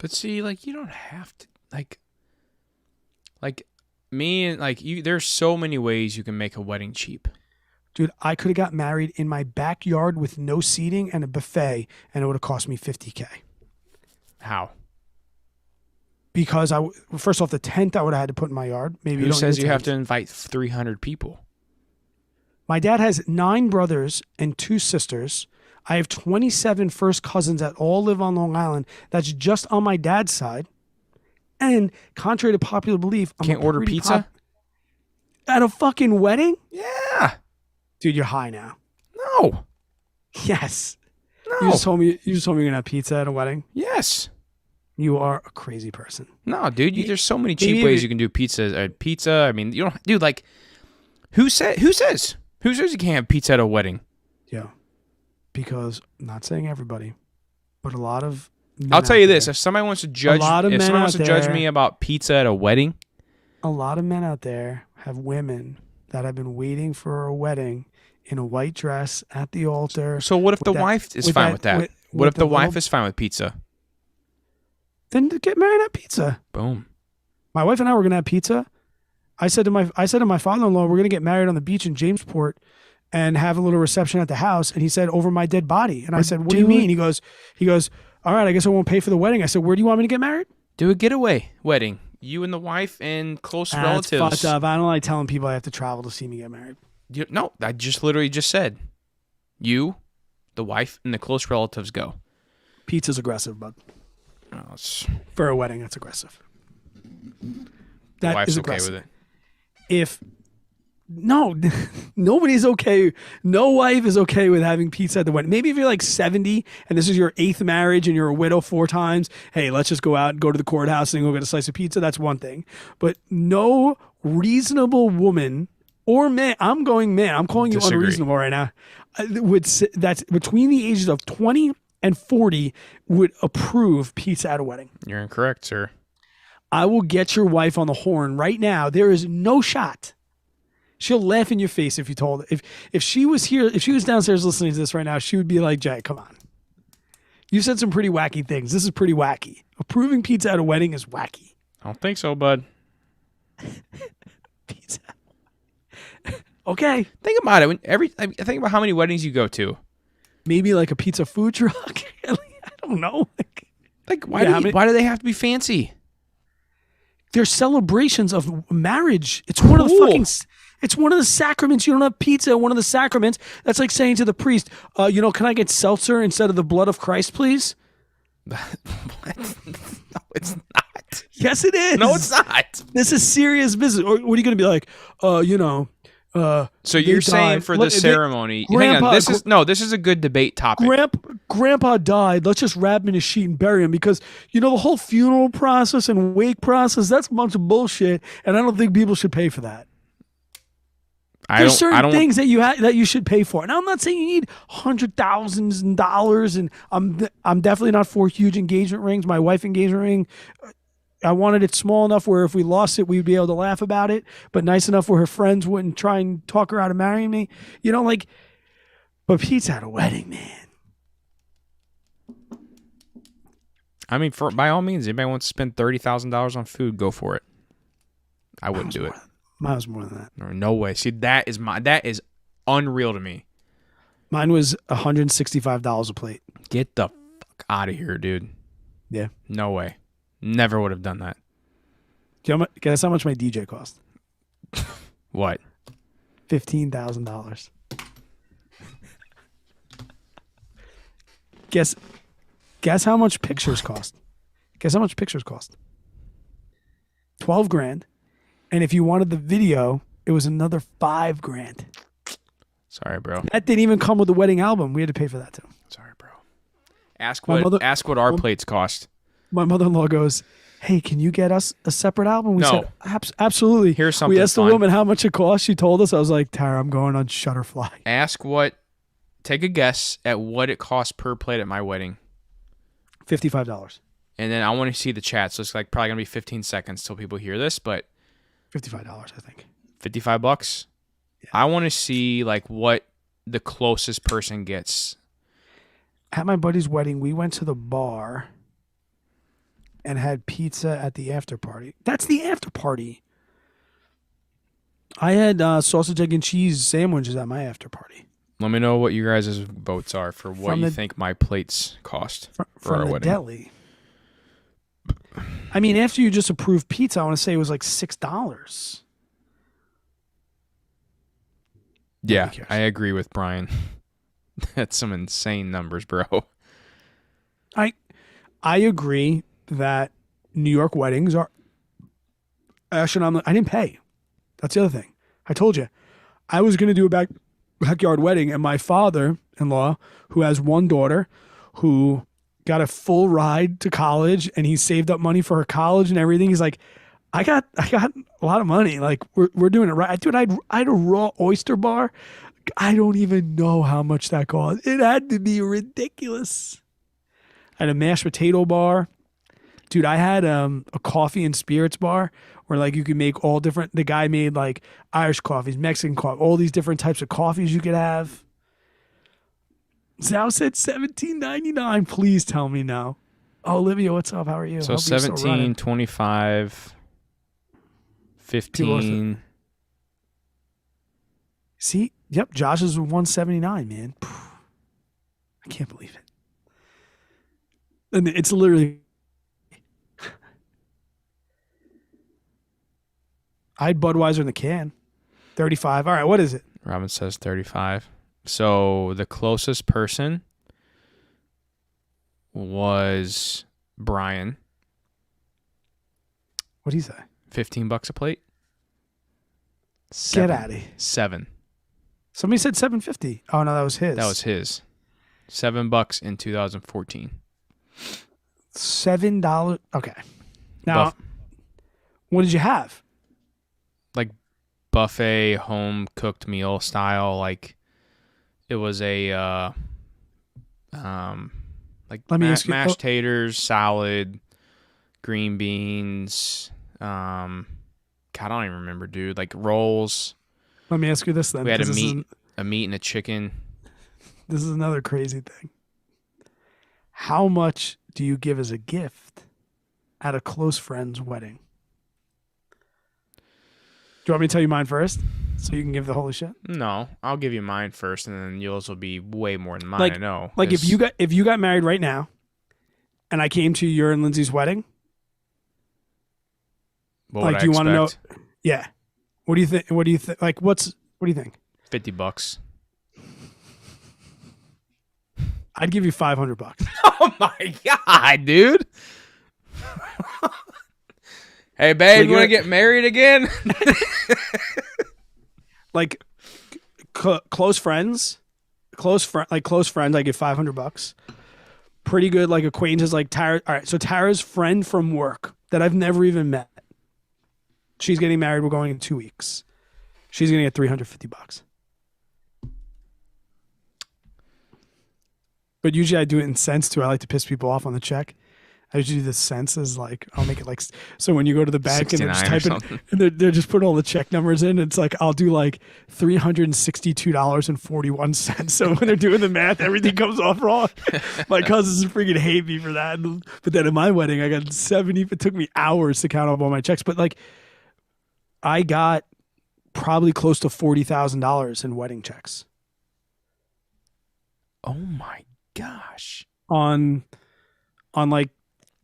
But see, like, you don't have to, like me and like you. There's so many ways you can make a wedding cheap. Dude, I could have got married in my backyard with no seating and a buffet, and it would have cost me $50K. How? Because first off, the tent I would have had to put in my yard. Maybe Who you don't says need a you have to tent. invite 300 people? My dad has 9 brothers and 2 sisters. I have 27 first cousins that all live on Long Island. That's just on my dad's side. And contrary to popular belief, I'm Can't order pizza? At a fucking wedding? Yeah. Dude, you're high now. No. Yes. No. You just told me you're gonna have pizza at a wedding. Yes. You are a crazy person. No, dude. There's so many cheap ways you can do pizza. I mean, you don't, dude. Like, who says you can't have pizza at a wedding? Yeah. Because I'm not saying everybody, but a lot of men I'll tell you out this: there- if somebody wants to judge, there- me about pizza at a wedding, a lot of men out there have women that have been waiting for a wedding in a white dress at the altar. so what if the wife is fine with that? What if the wife is fine with pizza? Then get married at pizza. Boom. My wife and I were gonna have pizza. I said to my father-in-law, we're gonna get married on the beach in Jamesport and have a little reception at the house. And he said, over my dead body. And I said, what do you mean? He goes, all right, I guess I won't pay for the wedding. I said, where do you want me to get married? Do a getaway wedding. You and the wife and close relatives. That's fucked up. I don't like telling people I have to travel to see me get married. No, I just literally just said, you, the wife, and the close relatives go. Pizza's aggressive, bud. Oh, For a wedding, that's aggressive. the That wife's is okay aggressive. with it. If no, nobody's okay. No wife is okay with having pizza at the wedding. Maybe if you're like 70 and this is your 8th marriage and you're a widow 4 times, hey, let's just go out and go to the courthouse and go get a slice of pizza. That's one thing. But no reasonable woman or man, I'm calling you Disagree. unreasonable right now. That's between the ages of 20 and 40 would approve pizza at a wedding. You're incorrect, sir. I will get your wife on the horn right now. There is no shot. She'll laugh in your face if you told her. If she was here, if she was downstairs listening to this right now, she would be like, Jay, come on. You said some pretty wacky things. This is pretty wacky. Approving pizza at a wedding is wacky. I don't think so, bud. Pizza. Okay. Think about it. Think about how many weddings you go to. Maybe like a pizza food truck. I don't know. Why do they have to be fancy? They're celebrations of marriage. It's one of the fucking. It's one of the sacraments. You don't have pizza at one of the sacraments. That's like saying to the priest, can I get seltzer instead of the blood of Christ, please? What? No, it's not. Yes, it is. No, it's not. This is serious business. Or what are you going to be like? So you're saying for the ceremony? Hang on. This is a good debate topic. Grandpa died. Let's just wrap him in a sheet and bury him because the whole funeral process and wake process, that's a bunch of bullshit, and I don't think people should pay for that. There's certain things that you should pay for. And I'm not saying you need $100,000, and I'm definitely not for huge engagement rings. My wife's engagement ring, I wanted it small enough where if we lost it, we'd be able to laugh about it, but nice enough where her friends wouldn't try and talk her out of marrying me. But pizza at a wedding, man. I mean, by all means, anybody wants to spend $30,000 on food, go for it. I wouldn't do it. Mine was more than that. No way. See, that is unreal to me. Mine was $165 a plate. Get the fuck out of here, dude. Yeah. No way. Never would have done that. Guess how much my DJ cost? What? $15,000. Guess how much pictures cost? Guess how much pictures cost? $12,000. And if you wanted the video, it was another $5,000. Sorry, bro. That didn't even come with the wedding album. We had to pay for that too. Sorry, bro. Ask what our plates cost. My mother-in-law goes, hey, can you get us a separate album? We No. said, absolutely. Here's something We asked fun. the woman how much it cost. She told us. I was like, Tara, I'm going on Shutterfly. Take a guess at what it costs per plate at my wedding. $55. And then I want to see the chat. So it's probably going to be 15 seconds till people hear this, but $55, I think. $55? Yeah. I want to see what the closest person gets. At my buddy's wedding, we went to the bar and had pizza at the after party. That's the after party. I had sausage, egg, and cheese sandwiches at my after party. Let me know what you guys' votes are for what you think my plates cost for our the wedding. Deli. I mean, after you just approved pizza, I want to say it was like $6. Yeah, I agree with Brian. That's some insane numbers, bro. I agree that New York weddings are actually. I didn't pay. That's the other thing. I told you I was going to do a backyard wedding, and my father-in-law, who has one daughter, who got a full ride to college, and he saved up money for her college and everything. He's like, I got a lot of money. Like we're doing it right. Dude, I had a raw oyster bar. I don't even know how much that cost. It had to be ridiculous. I had a mashed potato bar. Dude, I had a coffee and spirits bar where like you could make all different. The guy made like Irish coffees, Mexican coffee, all these different types of coffees you could have. Sal said $17.99. Please tell me now. Oh, Olivia, what's up? How are you? So 17, 25, 15. See? Yep, Josh is $179, man. I can't believe it. And it's literally... I had Budweiser in the can. 35. All right, what is it? Robin says 35. So the closest person was Brian. What'd he say? $15 a plate. Get out of here. 7. Somebody said $7.50. Oh no, that was his. That was his. $7 in 2014. $7. Okay. Now, what did you have? Like buffet, home cooked meal style. Like it was a like Let me ask you, mashed taters, salad, green beans. God, I don't even remember, dude. Like rolls. Let me ask you this then. We had a meat and a chicken. This is another crazy thing. How much do you give as a gift at a close friend's wedding? Do you want me to tell you mine first, so you can give the holy shit? No, I'll give you mine first, and then yours will be way more than mine. Like, I know. Like if you got married right now, and I came to your and Lindsay's wedding, like, do you want to know? Yeah. What do you think? What do you think? Like, what do you think? $50. I'd give you $500. Oh my god, dude! Hey, babe, you want to get married again? Like close friends, I give $500. Pretty good, like acquaintances, like Tara. All right, so Tara's friend from work that I've never even met. She's getting married. We're going in 2 weeks. She's gonna get $350. But usually I do it in cents too. I like to piss people off on the check. I usually do the cents as like, I'll make it like, so when you go to the bank and they're just typing, and they're just putting all the check numbers in, it's like, I'll do like $362.41. So when they're doing the math, everything comes off wrong. My cousins freaking hate me for that. But then at my wedding, I got 70, it took me hours to count up all my checks. But like, I got probably close to $40,000 in wedding checks. Oh my gosh. On like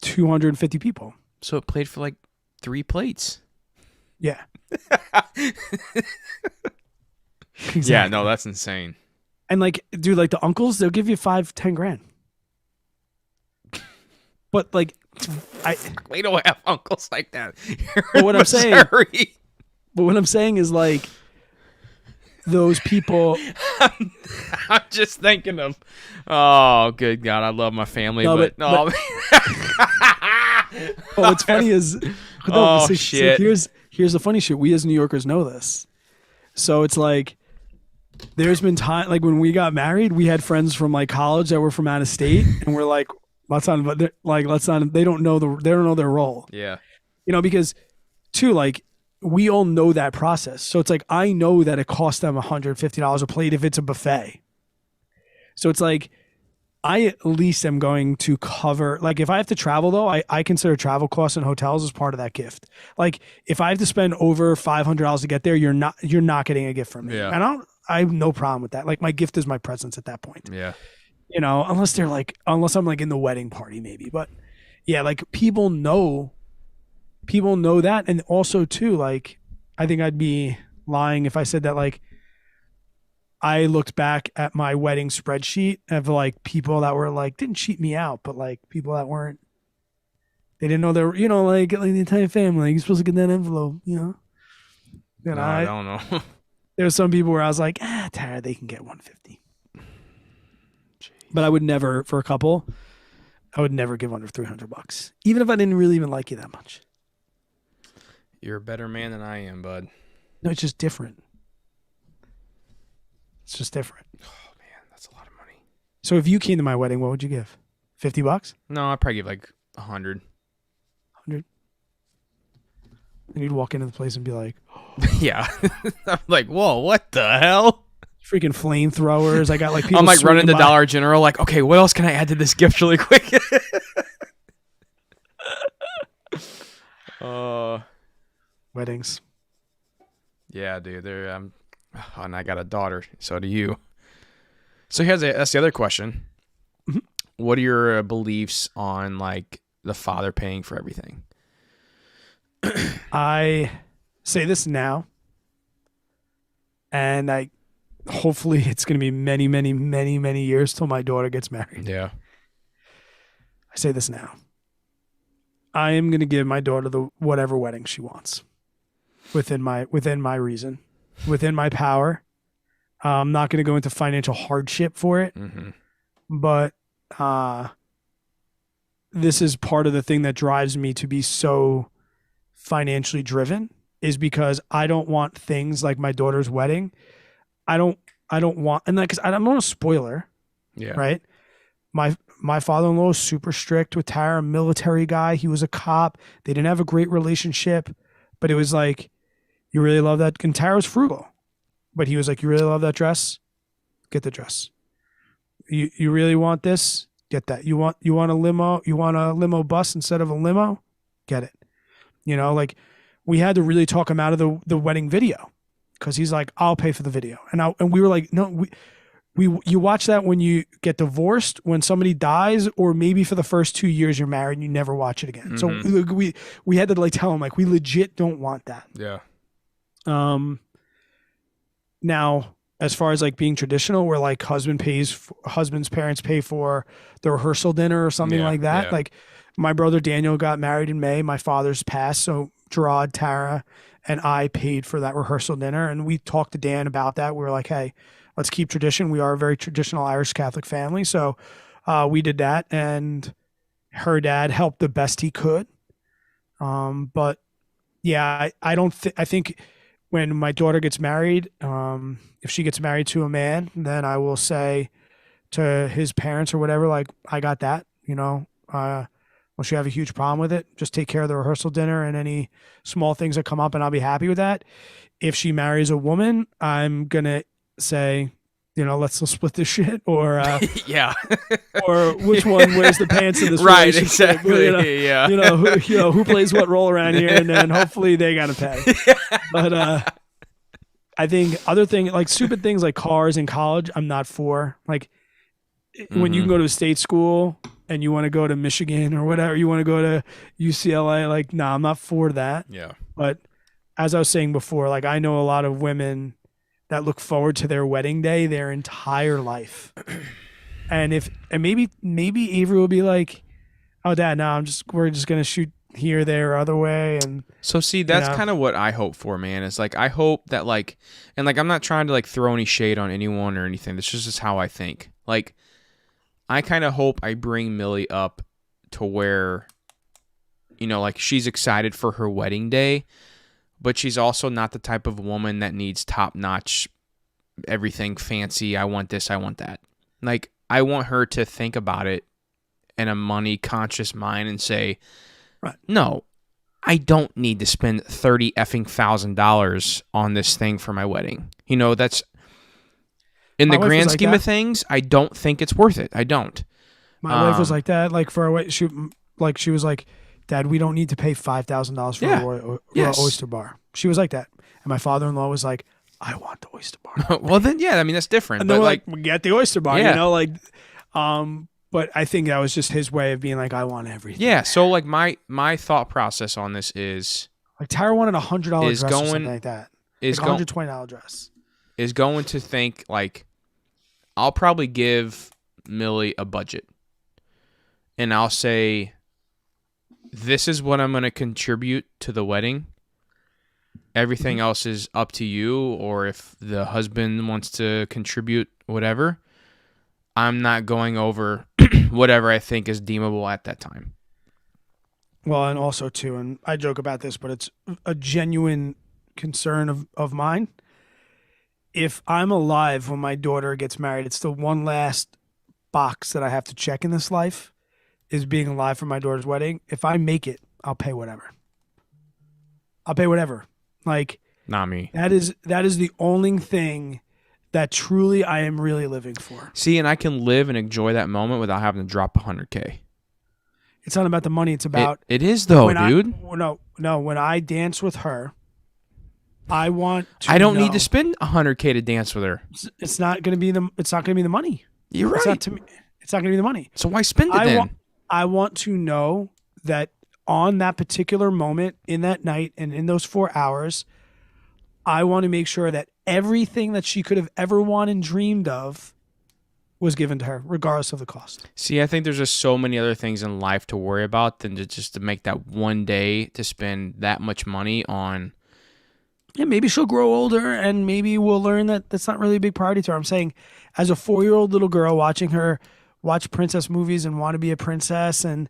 250 people. So it played for like 3 plates. Yeah. Exactly. Yeah, no, that's insane. And like, dude, like the uncles, they'll give you $5-10 grand. But like, we don't have uncles like that. But what I'm saying is like, those people. I'm just thinking of, oh, good God, I love my family, but what's funny is, shit. Here's the funny shit. We as New Yorkers know this, so it's like, there's been time like when we got married, we had friends from like college that were from out of state, and we're like, let's not. They don't know their role. Yeah, because too like. We all know that process. So it's like, I know that it costs them $150 a plate if it's a buffet. So it's like, I at least am going to cover, like, if I have to travel though, I consider travel costs and hotels as part of that gift. Like, if I have to spend over $500 to get there, you're not getting a gift from me. Yeah. And I have no problem with that. Like, my gift is my presence at that point. Yeah. You know, unless I'm like in the wedding party maybe. But yeah, like, people know that. And also too, like, I think I'd be lying if I said that, like, I looked back at my wedding spreadsheet of like people that were like, didn't cheat me out, but like people that weren't, they didn't know they were, you know, like the entire family, like, you're supposed to get that envelope, you know? And No, I don't know. there were some people where I was like, Tara, they can get 150. But I would never, for a couple, I would never give under $300, even if I didn't really even like you that much. You're a better man than I am, bud. No, it's just different. It's just different. Oh man, that's a lot of money. So if you came to my wedding, what would you give? $50? No, I'd probably give like 100. 100? And you'd walk into the place and be like, Yeah. I'm like, whoa, what the hell? freaking flamethrowers. I got like people. I'm like running to by. Dollar General, like, okay, what else can I add to this gift really quick? Weddings. Yeah, dude. And I got a daughter. So do you. So that's the other question. Mm-hmm. What are your beliefs on like the father paying for everything? I say this now, and hopefully it's going to be many, many, many, many years till my daughter gets married. Yeah. I say this now. I am going to give my daughter the whatever wedding she wants, within my reason, within my power. I'm not going to go into financial hardship for it, but this is part of the thing that drives me to be so financially driven, is because I don't want things like my daughter's wedding. I don't want, and like, 'cause I'm not a spoiler. Yeah. Right. My father-in-law was super strict with Tara, a military guy. He was a cop. They didn't have a great relationship, but it was like, you really love that. And Tara was frugal, but he was like, you really love that dress? Get the dress. You really want this? Get that. You want a limo? You want a limo bus instead of a limo? Get it. You know, like, we had to really talk him out of the wedding video, because he's like, I'll pay for the video. And we were like, no, you watch that when you get divorced, when somebody dies, or maybe for the first 2 years you're married and you never watch it again. So we had to like tell him, like, we legit don't want that. Yeah. Now, as far as like being traditional, where like husband's parents pay for the rehearsal dinner or something like that. Yeah. Like, my brother Daniel got married in May. My father's passed, so Gerard, Tara, and I paid for that rehearsal dinner. And we talked to Dan about that. We were like, hey, let's keep tradition. We are a very traditional Irish Catholic family. So we did that, and her dad helped the best he could. But yeah, I think when my daughter gets married, if she gets married to a man, then I will say to his parents or whatever, like, I got that, you know, unless you have a huge problem with it, just take care of the rehearsal dinner and any small things that come up, and I'll be happy with that. If she marries a woman, I'm going to say, you know, let's split this shit, or yeah, or which one wears the pants in this right, relationship? exactly. You know, who plays what role around here, and then hopefully they gotta pay. But I think other thing, like stupid things like cars in college, I'm not for. Like, when you can go to a state school and you want to go to Michigan or whatever, you want to go to UCLA, like, nah, I'm not for that. Yeah. But as I was saying before, like, I know a lot of women that look forward to their wedding day their entire life. And maybe Avery will be like, oh, Dad, no, we're just going to shoot here, there, or other way. And so see, that's kind of what I hope for, man. Is like, I hope that like, and like, I'm not trying to like throw any shade on anyone or anything. This is just how I think. Like, I kind of hope I bring Millie up to where, you know, like, she's excited for her wedding day, but she's also not the type of woman that needs top-notch, everything fancy. I want this, I want that. Like, I want her to think about it in a money-conscious mind and say, right, no, I don't need to spend $30,000 on this thing for my wedding. You know, that's, in the grand scheme of things, I don't think it's worth it. I don't. My wife was like that. Like for she was like, Dad, we don't need to pay $5,000 for Yeah. a Yes. oyster bar. She was like that, and my father-in-law was like, I want the oyster bar. Well, then, yeah, I mean, that's different. And But they're like, like, we get the oyster bar, Yeah. you know, like, but I think that was just his way of being like, I want everything. yeah. So like my thought process on this is Like Tara wanted $100 dress Is or going- something like that. is Like going $120 dress. is going to think like I'll probably give Millie a budget, and I'll say, this is what I'm going to contribute to the wedding. Everything else is up to you, or if the husband wants to contribute whatever, I'm not going over whatever I think is deemable at that time. Well, and also too, and I joke about this, but it's a genuine concern of mine. If I'm alive when my daughter gets married, it's the one last box that I have to check in this life is being alive for my daughter's wedding. If I make it, I'll pay whatever. I'll pay whatever. Like Not me. that is the only thing that truly I am really living for. See, and I can live and enjoy that moment without having to drop $100K. It's not about the money. It's about It is though, dude. No. When I dance with her, I want to. I don't need know- to spend $100K to dance with her. It's not going to be the. It's not going to be the money. You're It's right. not to me. It's not going to be the money. So why spend it then? I want to know that on that particular moment, in that night, and in those 4 hours, I want to make sure that everything that she could have ever wanted and dreamed of was given to her, regardless of the cost. See, I think there's just so many other things in life to worry about than to make that one day to spend that much money on. Yeah, maybe she'll grow older and maybe we'll learn that that's not really a big priority to her. I'm saying, as a 4-year-old little girl watching her watch princess movies and want to be a princess and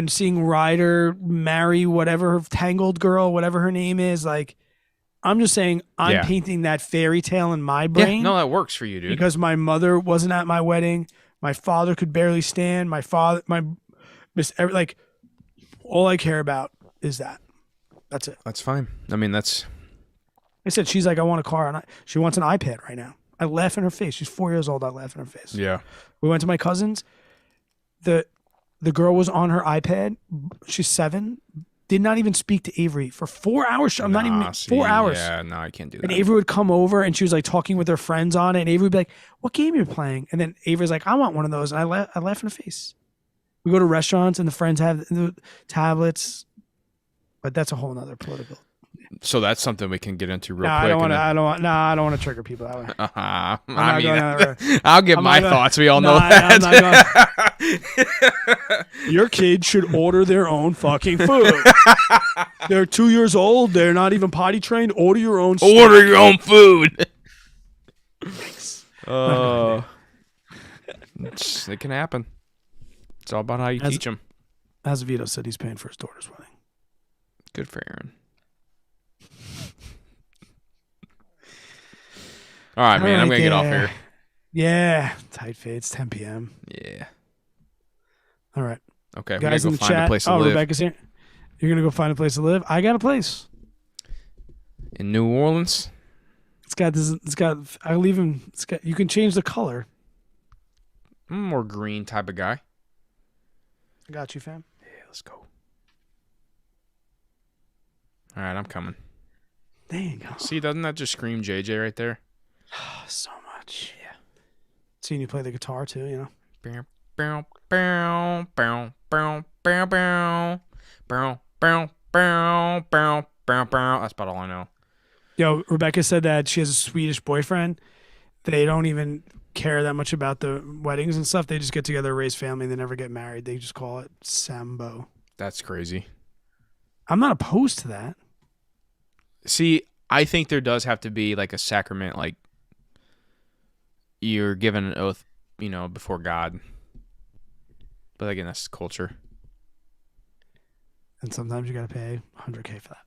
seeing Ryder marry whatever Tangled girl, whatever her name is, like, I'm just saying I'm Yeah. painting that fairy tale in my brain. Yeah, no, that works for you, dude. Because my mother wasn't at my wedding. My father could barely stand. Like, all I care about is that. That's it. That's fine. I mean, that's I said, she's like, I want a car. And she wants an iPad right now. I laugh in her face. She's 4 years old. I laugh in her face. yeah. We went to my cousin's. The girl was on her iPad. She's 7. Did not even speak to Avery for 4 hours. I'm not even 4 hours. Yeah, no, I can't do that. And Avery would come over and she was like talking with her friends on it. And Avery would be like, what game are you playing? And then Avery's like, I want one of those. And I laugh in her face. We go to restaurants and the friends have the tablets. But that's a whole nother political. So that's something we can get into real No, quick. I don't want to trigger people that way. I not mean, going there. I'll give I'm my not gonna- thoughts. We all No, know I'm that. Your kid should order their own fucking food. They're 2 years old. They're not even potty trained. Order your own. Order your own food. It can happen. It's all about how you As- teach them. As Vito said, he's paying for his daughter's wedding. Good for Aaron. All right, man. I'm going to get off here. Yeah. Tight fades, 10 p.m. Yeah. All right. Okay. We got to Guys go in the find chat. a place to Oh, live. Rebecca's here. You're going to go find a place to live? I got a place. In New Orleans? You can change the color. I'm a more green type of guy. I got you, fam. Yeah, let's go. All right, I'm coming. There you go. See, doesn't that just scream JJ right there? So much. Yeah. Seeing you play the guitar too, you know. Bow, bow, bow, bow, bow, bow, bow, bow, bow, bow, bow, bow, bow. That's about all I know. Yo, Rebecca said that she has a Swedish boyfriend. They don't even care that much about the weddings and stuff. They just get together, raise family, they never get married. They just call it Sambo. That's crazy. I'm not opposed to that. See, I think there does have to be like a sacrament, like you're given an oath, before God. But again, that's culture. And sometimes you got to pay $100K for that.